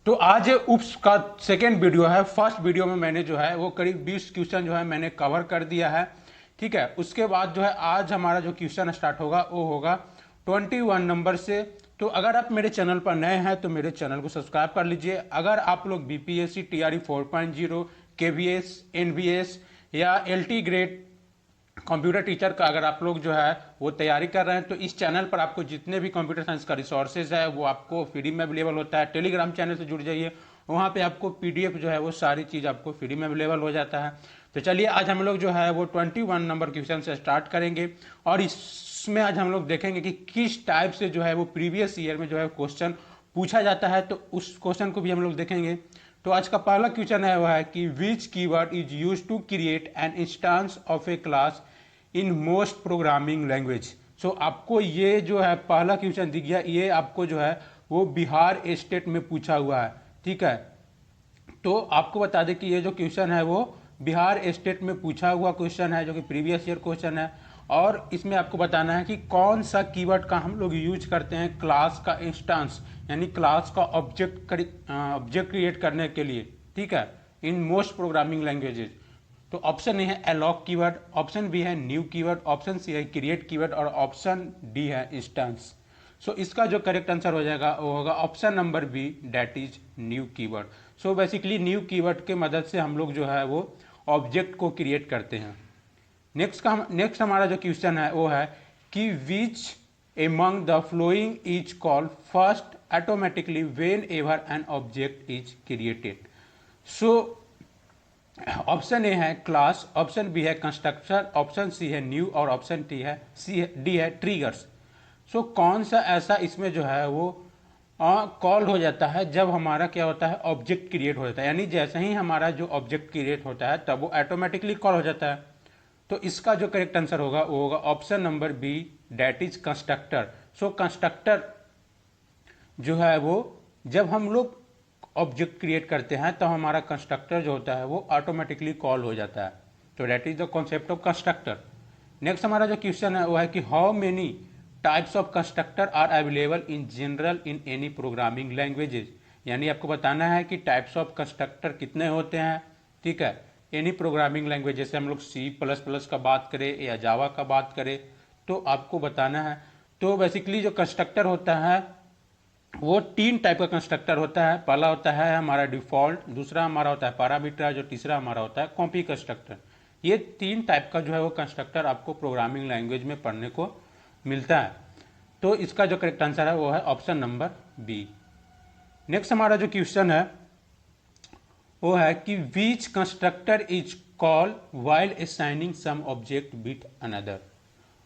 तो आज उप्स का सेकेंड वीडियो है। फर्स्ट वीडियो में मैंने जो है वो करीब 20 क्वेश्चन जो है मैंने कवर कर दिया है। ठीक है, उसके बाद जो है आज हमारा जो क्वेश्चन स्टार्ट होगा वो होगा 21 नंबर से। तो अगर आप मेरे चैनल पर नए हैं तो मेरे चैनल को सब्सक्राइब कर लीजिए। अगर आप लोग बीपीएससी टीआरई 4.0 केवीएस एनवीएस या एलटी ग्रेड कंप्यूटर टीचर का अगर आप लोग जो है वो तैयारी कर रहे हैं तो इस चैनल पर आपको जितने भी कंप्यूटर साइंस का रिसोर्सेज है वो आपको फ्री में अवेलेबल होता है। टेलीग्राम चैनल से जुड़ जाइए, वहाँ पे आपको पीडीएफ जो है वो सारी चीज़ आपको फ्री में अवेलेबल हो जाता है। तो चलिए आज हम लोग जो है वो 21 नंबर क्वेश्चन से स्टार्ट करेंगे और इसमें आज हम लोग देखेंगे कि किस टाइप से जो है वो प्रीवियस ईयर में जो है क्वेश्चन पूछा जाता है, तो उस क्वेश्चन को भी हम लोग देखेंगे। तो आज का पहला क्वेश्चन है वह है कि which keyword is use to create an instance of a class in most programming language. So आपको ये जो है पहला क्वेश्चन दिख गया, ये आपको जो है वो बिहार स्टेट में पूछा हुआ है। ठीक है, तो आपको बता दें कि ये जो क्वेश्चन है वो बिहार स्टेट में पूछा हुआ क्वेश्चन है, जो कि प्रीवियस ईयर क्वेश्चन है। और इसमें आपको बताना है कि कौन सा कीवर्ड का हम लोग यूज करते हैं क्लास का इंस्टांस यानी क्लास का ऑब्जेक्ट क्रिएट करने के लिए। ठीक है, इन मोस्ट प्रोग्रामिंग लैंग्वेजेज। तो ऑप्शन ए है अलॉग कीवर्ड, ऑप्शन बी है न्यू कीवर्ड, ऑप्शन सी है क्रिएट कीवर्ड और ऑप्शन डी है इंस्टेंस। सो इसका जो करेक्ट आंसर हो जाएगा वो होगा option number B, that is new keyword. So basically new keyword के मदद से हम लोग जो है वो ऑब्जेक्ट को क्रिएट करते हैं। नेक्स्ट हमारा जो क्वेश्चन है वो है कि which among the following is called first automatically when ever N object is created. So option A है क्लास, ऑप्शन बी है कंस्ट्रक्टर, ऑप्शन सी है न्यू और ऑप्शन डी है ट्रिगर्स। सो कौन सा ऐसा इसमें जो है वो कॉल हो जाता है जब हमारा क्या होता है ऑब्जेक्ट क्रिएट हो जाता है, यानी जैसे ही हमारा जो ऑब्जेक्ट क्रिएट होता है तब वो ऑटोमेटिकली कॉल हो जाता है। तो इसका जो करेक्ट आंसर होगा वो होगा option number B, that is constructor. So constructor जो है वो जब हम लोग ऑब्जेक्ट क्रिएट करते हैं तो हमारा कंस्ट्रक्टर जो होता है वो ऑटोमेटिकली कॉल हो जाता है। तो that is the concept of constructor. Next हमारा जो क्वेश्चन है वो है कि how many types of constructor are available in general in any programming languages. यानी आपको बताना है कि टाइप्स ऑफ कंस्ट्रक्टर कितने होते हैं। ठीक है, एनी प्रोग्रामिंग लैंग्वेज, जैसे हम लोग C++ का बात करें या जावा का बात करें तो आपको बताना है। तो बेसिकली जो कंस्ट्रक्टर होता है वो तीन टाइप का कंस्ट्रक्टर होता है। पहला होता है हमारा डिफॉल्ट, दूसरा हमारा होता है पैरामीटर, जो तीसरा हमारा होता है कॉपी कंस्ट्रक्टर। ये तीन टाइप का जो है वो कंस्ट्रक्टर आपको प्रोग्रामिंग लैंग्वेज में पढ़ने को मिलता है। तो इसका जो करेक्ट आंसर है वो है ऑप्शन नंबर बी। नेक्स्ट हमारा जो क्वेश्चन है वो है कि which constructor is called while assigning some object with another.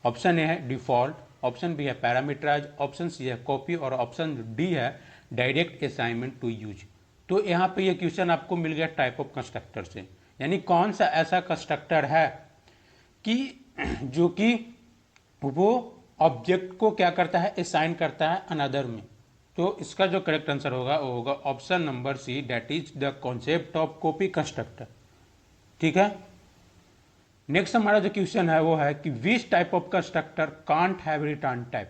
Option A है डिफॉल्ट, ऑप्शन बी है पैरामीटराइज, ऑप्शन सी है कॉपी और ऑप्शन डी है डायरेक्ट असाइनमेंट टू यूज। तो यहाँ पे ये क्वेश्चन आपको मिल गया टाइप ऑफ कंस्ट्रक्टर से, यानी कौन सा ऐसा कंस्ट्रक्टर है कि जो कि वो ऑब्जेक्ट को क्या करता है असाइन करता है अनदर में। तो इसका जो करेक्ट आंसर होगा वो होगा option number C, that is the concept of copy constructor. ठीक है, नेक्स्ट हमारा जो क्वेश्चन है वो है कि which type of constructor can't have return type.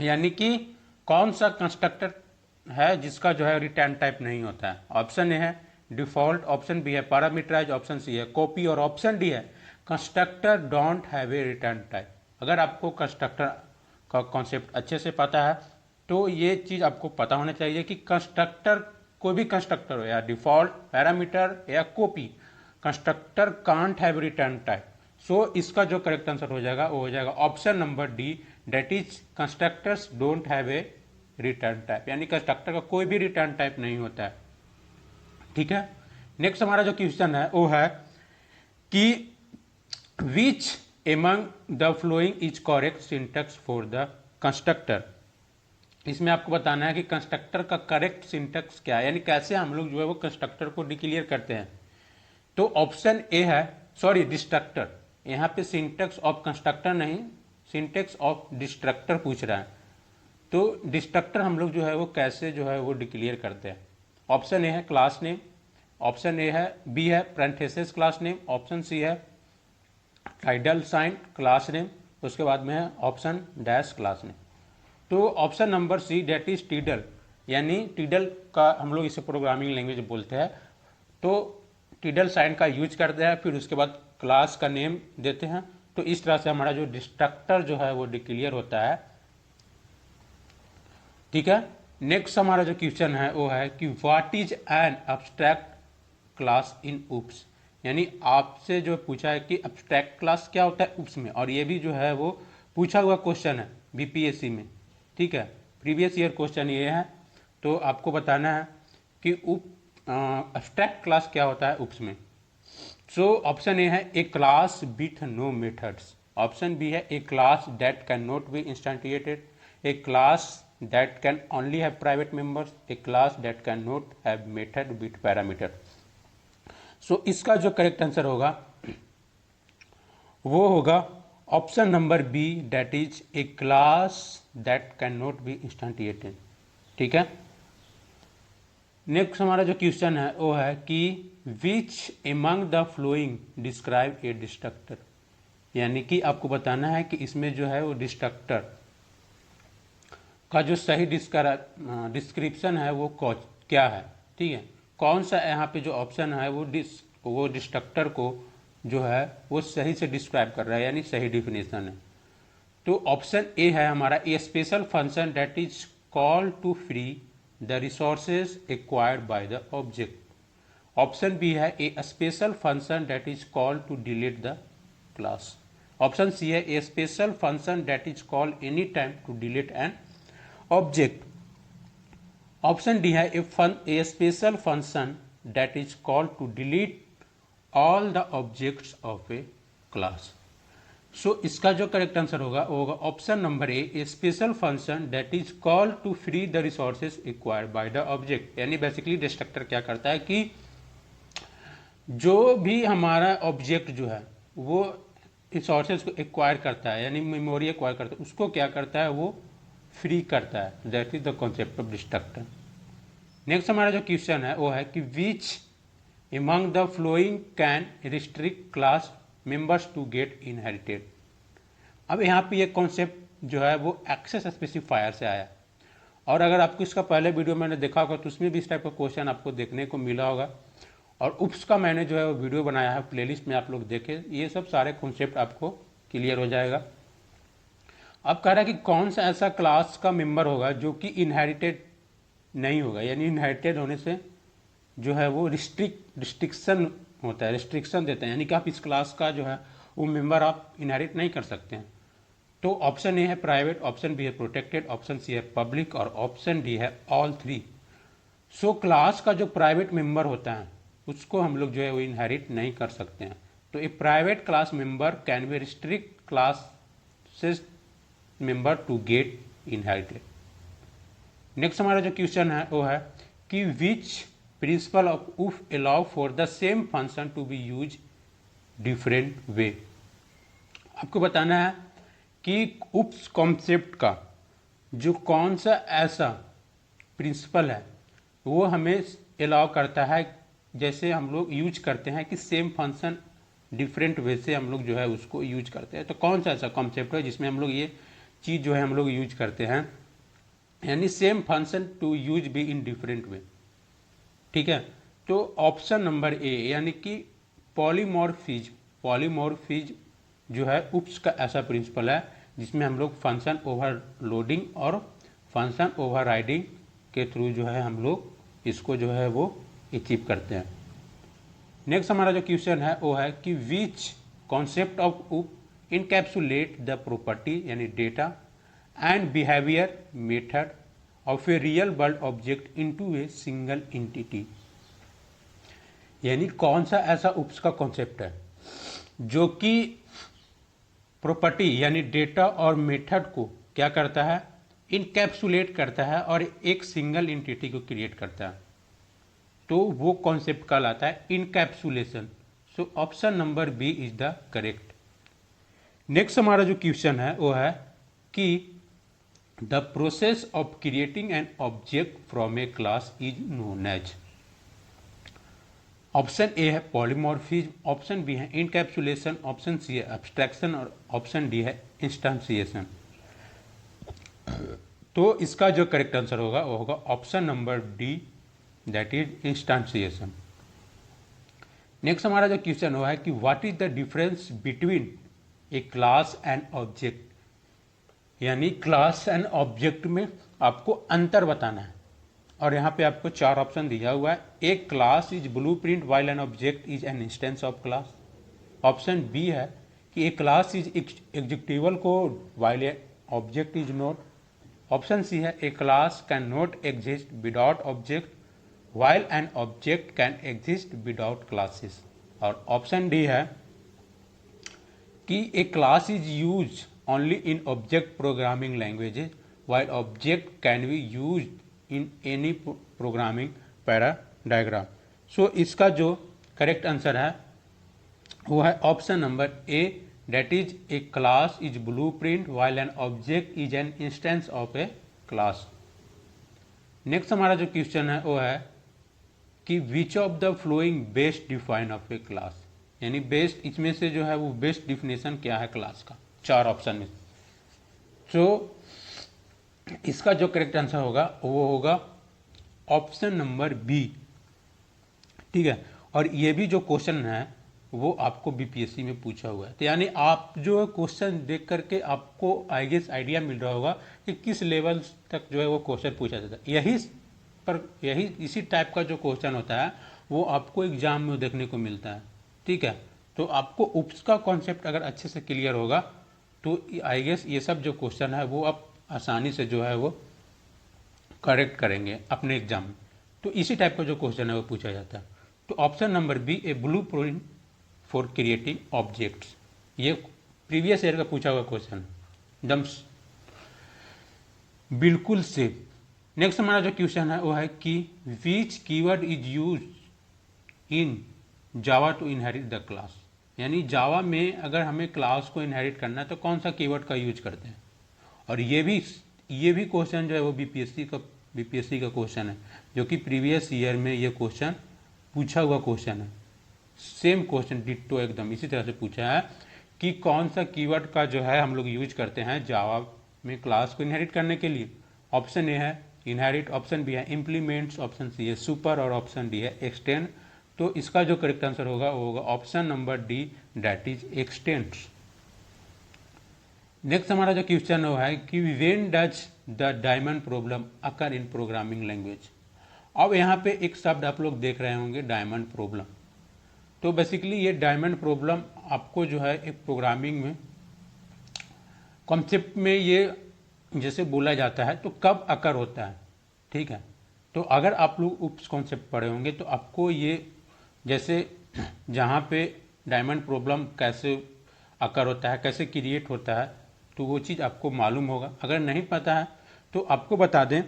यानी कि कौन सा कंस्ट्रक्टर है जिसका जो है रिटर्न टाइप नहीं होता है। ऑप्शन ए है डिफॉल्ट, ऑप्शन बी है पैरामीटराइज, ऑप्शन सी है कॉपी और ऑप्शन डी है constructor don't have a return type. अगर आपको कंस्ट्रक्टर का कॉन्सेप्ट अच्छे से पता है तो ये चीज़ आपको पता होना चाहिए कि कंस्ट्रक्टर, कोई भी कंस्ट्रक्टर हो या डिफॉल्ट, पैरामीटर या copy, constructor can't have return type. So इसका जो करेक्ट आंसर हो जाएगा वो हो जाएगा option number D, that is constructors don't have a return type, यानी कंस्ट्रक्टर का कोई भी रिटर्न टाइप नहीं होता है। ठीक है, नेक्स्ट हमारा जो क्वेश्चन है वो है कि which among the following is correct syntax for the constructor. इसमें आपको बताना है कि कंस्ट्रक्टर का करेक्ट सिंटैक्स क्या है, यानी कैसे हम लोग जो है वो कंस्ट्रक्टर को डिक्लेयर करते हैं। तो ऑप्शन ए है, सॉरी डिस्ट्रक्टर, यहाँ पे सिंटैक्स ऑफ कंस्ट्रक्टर नहीं, सिंटैक्स ऑफ डिस्ट्रक्टर पूछ रहा है। तो डिस्ट्रक्टर हम लोग जो है वो कैसे जो है वो डिक्लेयर करते हैं। ऑप्शन ए है क्लास नेम, ऑप्शन ए है बी है parenthesis class name, option C है टाइटल साइन क्लास नेम, उसके बाद में है ऑप्शन डैश क्लास नेम। तो option number C, that is tilde, यानी टिडल का हम लोग इसे प्रोग्रामिंग लैंग्वेज बोलते हैं। तो टिडल साइन का यूज करते हैं, फिर उसके बाद क्लास का नेम देते हैं। तो इस तरह से हमारा जो डिस्ट्रक्टर जो है वो डिक्लेयर होता है। ठीक है, नेक्स्ट हमारा जो क्वेश्चन है वो है कि what is an abstract class in OOPs. यानी आपसे जो पूछा है कि अब्स्ट्रैक्ट क्लास क्या होता है उप्स में, और ये भी जो है वो पूछा हुआ क्वेश्चन है बीपीएससी में। ठीक है, प्रीवियस ईयर क्वेश्चन ये है। तो आपको बताना है कि उप अब्स्ट्रैक्ट क्लास क्या होता है उप्स में। सो ऑप्शन ए है a class with no methods, option B है a class that can not be instantiated, a class that can only have private members, a class that can not have method with parameter. So इसका जो correct answer होगा वो होगा option number B, that is a class that can not be instantiated. ठीक है, next हमारा जो question है वो है कि which among the flowing describe A destructor. यानी कि आपको बताना है कि इसमें जो है वो डिस्ट्रक्टर का जो सही डिस्क्रिप्शन है वो क्या है। ठीक है, कौन सा यहाँ पे जो ऑप्शन है वो डिस्ट्रक्टर को जो है वो सही से डिस्क्राइब कर रहा है, यानी सही डिफिनेशन है। तो ऑप्शन ए है हमारा a special function that is call to free the resources acquired by the object. Option B है a special function that is call to delete the class. Option C है a special function that is call any time to delete an object. Option D है a special function that is call to delete all the objects of a class. So इसका जो correct answer होगा वो होगा option number A special function that is call to free the resources acquired by the object. यानी basically destructor क्या करता है कि जो भी हमारा ऑब्जेक्ट जो है वो रिसोर्सेज को एक्वायर करता है, यानी मेमोरी एक्वायर करता है, उसको क्या करता है वो फ्री करता है। That is the concept of destructor. Next हमारा जो क्वेश्चन है वो है कि which among the following can restrict class members to get inherited. अब यहाँ पे ये कॉन्सेप्ट जो है वो एक्सेस स्पेसिफायर से आया, और अगर आपको इसका पहले वीडियो मैंने देखा होगा तो उसमें भी इस टाइप का क्वेश्चन आपको देखने को मिला होगा, और उप्स का मैंने जो है वो वीडियो बनाया है प्लेलिस्ट में, आप लोग देखें, ये सब सारे कॉन्सेप्ट आपको क्लियर हो जाएगा। अब कह रहा है कि कौन सा ऐसा क्लास का मेंबर होगा जो कि इनहेरिटेड नहीं होगा, यानी इनहेरिटेड होने से जो है वो रिस्ट्रिक्शन होता है, रिस्ट्रिक्शन देते हैं, यानी कि आप इस क्लास का जो है वो मेंबर आप इनहेरिट नहीं कर सकते हैं। तो ऑप्शन ए है प्राइवेट, ऑप्शन बी है प्रोटेक्टेड, ऑप्शन सी है पब्लिक, और ऑप्शन डी है ऑल थ्री। सो क्लास का जो प्राइवेट मेंबर होता है उसको हम लोग जो है वो इनहेरिट नहीं कर सकते हैं। तो a private class member can be restrict classes member to get inherited. Next हमारा जो क्वेश्चन है वो है कि which principle of OOP allow for the same function to be use different way. आपको बताना है कि उप्स कॉन्सेप्ट का जो कौन सा ऐसा प्रिंसिपल है वो हमें अलाउ करता है, जैसे हम लोग यूज करते हैं कि सेम फंक्शन डिफरेंट वे से हम लोग जो है उसको यूज करते हैं। तो कौन सा ऐसा कॉन्सेप्ट है जिसमें हम लोग ये चीज़ जो है हम लोग यूज करते हैं, यानी same function to use be in different way. ठीक है, तो ऑप्शन नंबर ए यानी कि पॉलीमॉर्फिज्म जो है उप्स का ऐसा प्रिंसिपल है जिसमें हम लोग फंक्शन ओवरलोडिंग और फंक्शन ओवरराइडिंग के थ्रू जो है हम लोग इसको जो है वो अचीव करते हैं। नेक्स्ट हमारा जो क्वेश्चन है वो है कि विच कॉन्सेप्ट ऑफ उप इनकैप्सुलेट द प्रॉपर्टी यानी data and behaviour method of a real world object into a single entity. यानी कौन सा ऐसा उप्स का कॉन्सेप्ट है जो कि प्रॉपर्टी यानी डेटा और मेथड को क्या करता है, इनकैप्सुलेट करता है और एक सिंगल एंटिटी को क्रिएट करता है। तो वो कॉन्सेप्ट कहलाता है encapsulation. So option number B is the correct. Next हमारा जो क्वेश्चन है वो है कि the process of creating an object from a class is known as. Option A है पॉलीमॉर्फिज्म, ऑप्शन बी है इनकैप्सुलेशन, ऑप्शन सी है एब्स्ट्रैक्शन और ऑप्शन डी है इंस्टेंशिएशन। तो इसका जो करेक्ट आंसर होगा वो होगा option number D, that is instantiation. Next हमारा जो क्वेश्चन हुआ है कि what is the difference between a class and object, यानी क्लास एंड ऑब्जेक्ट में आपको अंतर बताना है। और यहाँ पे आपको 4 ऑप्शन दिया हुआ है। A class is blueprint while an object is an instance of class. Option B है कि a class is executable code while a object is not. Option C है a class can not exist without object while an object can exist without classes. और option D है कि a class is use only in object programming languages while object can be use in any programming पैराडायग्राम। सो इसका जो correct answer है वो है option number A, that is a class is blueprint while an object is an instance of a class. Next हमारा जो question है वो है कि which of the flowing best define of a class, यानी बेस्ट इसमें से जो है वो बेस्ट डिफिनेशन क्या है क्लास का, 4 ऑप्शन में। तो इसका जो करेक्ट आंसर होगा वो होगा ऑप्शन नंबर बी, ठीक है। और ये भी जो क्वेश्चन है वो आपको बीपीएससी में पूछा हुआ है, तो यानी आप जो क्वेश्चन देख करके आपको आई गेस आइडिया मिल रहा होगा कि किस लेवल तक जो है वो क्वेश्चन पूछा जाता है। यही इसी टाइप का जो क्वेश्चन होता है वो आपको एग्जाम में देखने को मिलता है, ठीक है। तो आपको उसका कॉन्सेप्ट अगर अच्छे से क्लियर होगा तो आई गेस ये सब जो क्वेश्चन है वो आप आसानी से जो है वो करेक्ट करेंगे अपने एग्जाम में। तो इसी टाइप का जो क्वेश्चन है वो पूछा जाता है। तो option number B, a blueprint for creating objects, ये प्रीवियस ईयर का पूछा हुआ क्वेश्चन एकदम बिल्कुल सेफ। नेक्स्ट हमारा जो क्वेश्चन है वो है कि which keyword is use in Java to inherit the class, यानी जावा में अगर हमें क्लास को इनहेरिट करना है तो कौन सा कीवर्ड का यूज करते हैं। और ये भी क्वेश्चन जो है वो बीपीएससी का क्वेश्चन है, जो कि प्रीवियस ईयर में ये क्वेश्चन पूछा हुआ क्वेश्चन है। सेम क्वेश्चन डिट्टो एकदम इसी तरह से पूछा है कि कौन सा कीवर्ड का जो है हम लोग यूज करते हैं जावा में क्लास को इनहेरिट करने के लिए। ऑप्शन ए है इनहेरिट, ऑप्शन बी है इम्प्लीमेंट्स, ऑप्शन सी है सुपर और ऑप्शन डी है एक्सटेंड। तो इसका जो करेक्ट आंसर होगा वो होगा option number D, that is x tends. Next हमारा जो क्वेश्चन है कि when does the diamond problem occur in programming language. अब यहाँ पे एक शब्द आप लोग देख रहे होंगे डायमंड प्रॉब्लम। तो बेसिकली ये डायमंड प्रॉब्लम आपको जो है एक प्रोग्रामिंग में कॉन्सेप्ट में ये जैसे बोला जाता है तो कब अकर होता है, ठीक है। तो अगर आप लोग उस कॉन्सेप्ट पढ़े होंगे तो आपको ये जैसे जहाँ पे डायमंड प्रॉब्लम कैसे अकर होता है, कैसे क्रिएट होता है, तो वो चीज़ आपको मालूम होगा। अगर नहीं पता है तो आपको बता दें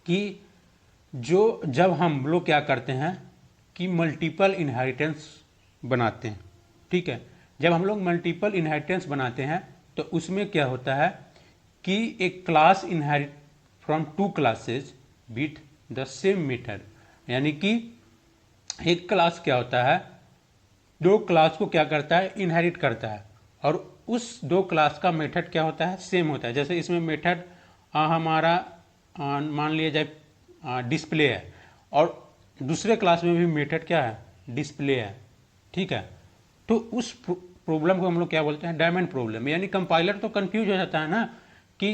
कि जब हम लोग क्या करते हैं कि मल्टीपल इनहेरिटेंस बनाते हैं, ठीक है। जब हम लोग मल्टीपल इनहेरिटेंस बनाते हैं तो उसमें क्या होता है कि एक class inherit from 2 classes with the same method, यानी कि एक क्लास क्या होता है 2 क्लास को क्या करता है इनहेरिट करता है, और उस 2 क्लास का मेथड क्या होता है सेम होता है। जैसे इसमें मेथड हमारा मान लिया जाए डिस्प्ले है और दूसरे क्लास में भी मेथड क्या है डिस्प्ले है, ठीक है। तो उस प्रॉब्लम को हम लोग क्या बोलते हैं डायमंड प्रॉब्लम। यानी कंपाइलर तो कंफ्यूज हो जाता है ना कि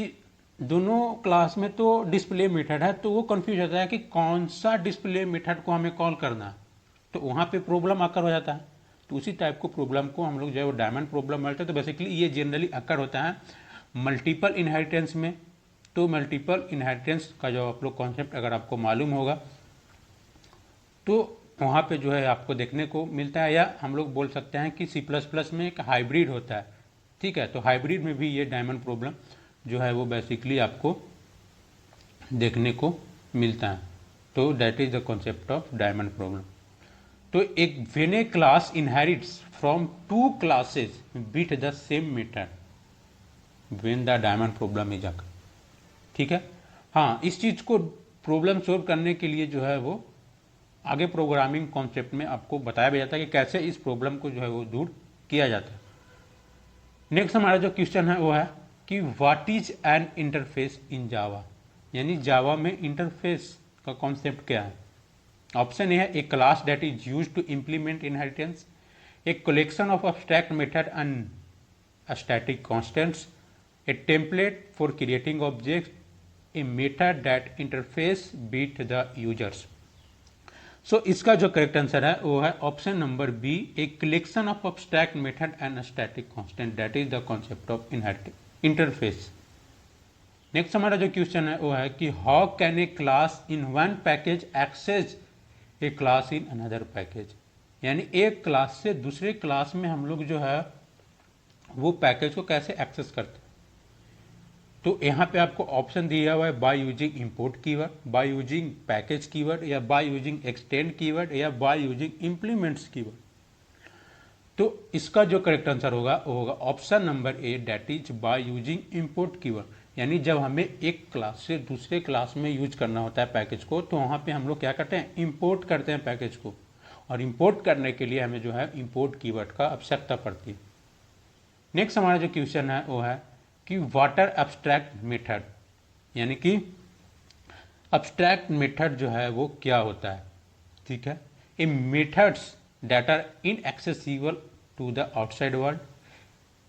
दोनों क्लास में तो डिस्प्ले मेथड है, तो वो कंफ्यूज होता है कि कौन सा डिस्प्ले मेथड को हमें कॉल करना है, तो वहाँ पे प्रॉब्लम आकर हो जाता है। तो उसी टाइप को प्रॉब्लम को हम लोग जो है वो डायमंड प्रॉब्लम बोलते हैं। तो बेसिकली ये जनरली अकर होता है मल्टीपल इनहेरिटेंस में। तो मल्टीपल इनहेरिटेंस का जो आप लोग कॉन्सेप्ट अगर आपको मालूम होगा तो वहाँ पे जो है आपको देखने को मिलता है, या हम लोग बोल सकते हैं कि C++ में एक हाइब्रिड होता है, ठीक है। तो हाइब्रिड में भी ये डायमंड प्रॉब्लम जो है वो बेसिकली आपको देखने को मिलता है। तो that is the concept of diamond problem. तो एक when A class inherits from 2 classes with the same method when the diamond problem is occur, ठीक है। हाँ, इस चीज को प्रॉब्लम सोल्व करने के लिए जो है वो आगे प्रोग्रामिंग कॉन्सेप्ट में आपको बताया भी जाता है कि कैसे इस प्रॉब्लम को जो है वो दूर किया जाता है। नेक्स्ट हमारा जो क्वेश्चन है वो है कि व्हाट इज एन इंटरफेस इन जावा, यानी जावा में इंटरफेस का कॉन्सेप्ट क्या है। ऑप्शन ए है a class that is use to implement inheritance, a collection of abstract method and static constants, a template for creating objects, a method that interface with the users. So इसका जो correct answer है वो है option number B, a collection of abstract method and static constant, that is the concept of interface. Next हमारा जो question है वो है कि how can a class in one package access a class in another package, यानी एक class से दूसरे क्लास में हम लोग जो है वो पैकेज को कैसे एक्सेस करते हैं। तो यहाँ पे आपको ऑप्शन दिया हुआ है by using import keyword, by using package keyword, या बाय यूजिंग एक्सटेंड कीवर्ड, या बाय यूजिंग इंप्लीमेंट्स कीवर्ड। तो इसका जो करेक्ट आंसर होगा वो होगा option number A, that is by using import keyword. यानी जब हमें एक क्लास से दूसरे क्लास में यूज करना होता है पैकेज को, तो वहाँ पे हम लोग क्या करते हैं, इंपोर्ट करते हैं पैकेज को, और इंपोर्ट करने के लिए हमें जो है इंपोर्ट कीवर्ड का आवश्यकता पड़ती है। नेक्स्ट हमारा जो क्वेश्चन है वो है कि वाटर एब्स्ट्रैक्ट मेथड, यानी कि एब्स्ट्रैक्ट मेथड जो है वो क्या होता है। ठीक है, A methods that are inaccessible to the outside world.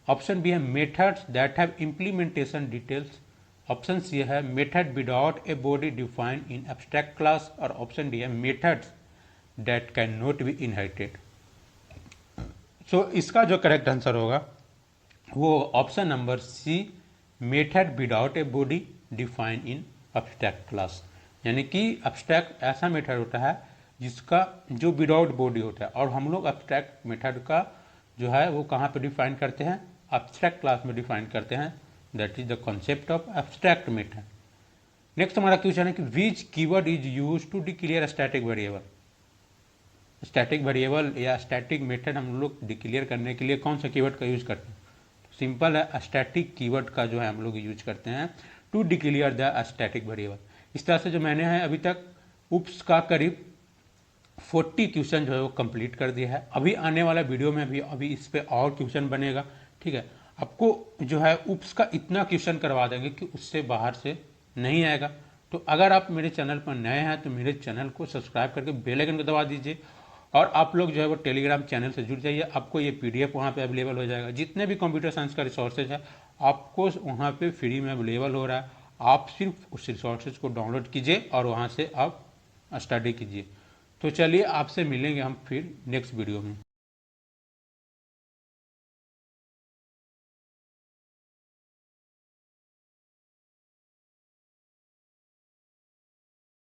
Option B है methods that have implementation details. Option C है method without a body defined in abstract class, और ऑप्शन डी है methods that can not be inherited. So इसका जो correct answer होगा वो option number C, method without a body defined in abstract class. यानी कि abstract ऐसा method होता है जिसका जो विदाउट बॉडी होता है, और हम लोग एब्स्ट्रैक्ट मेथड का जो है वो कहाँ पे डिफाइन करते हैं, एब्स्ट्रैक्ट क्लास में डिफाइन करते हैं, that is the concept of abstract method. Next हमारा क्वेश्चन है कि which keyword is use to declare static variable. Static variable या स्टैटिक मेथड हम लोग डिक्लेयर करने के लिए कौन सा कीवर्ड का यूज करते हैं। सिंपल है, स्टैटिक कीवर्ड का जो है हम लोग यूज करते हैं to declare the static variable. इस तरह से जो मैंने है अभी तक उप्स का करीब 40 क्वेश्चन जो है वो कंप्लीट कर दिया है। अभी आने वाला वीडियो में भी अभी इस पे और क्वेश्चन बनेगा। ठीक है, आपको जो है उप्स का इतना क्वेश्चन करवा देंगे कि उससे बाहर से नहीं आएगा। तो अगर आप मेरे चैनल पर नए हैं तो मेरे चैनल को सब्सक्राइब करके बेल आइकन को दबा दीजिए, और आप लोग जो है वो टेलीग्राम चैनल से जुड़ जाइए। आपको ये PDF वहाँ पे अवेलेबल हो जाएगा। जितने भी कंप्यूटर साइंस का रिसोर्सेज है आपको वहाँ पे फ्री में अवेलेबल हो रहा है। आप सिर्फ उस रिसोर्सेज को डाउनलोड कीजिए और वहाँ से आप स्टडी कीजिए। तो चलिए आपसे मिलेंगे हम फिर नेक्स्ट वीडियो में।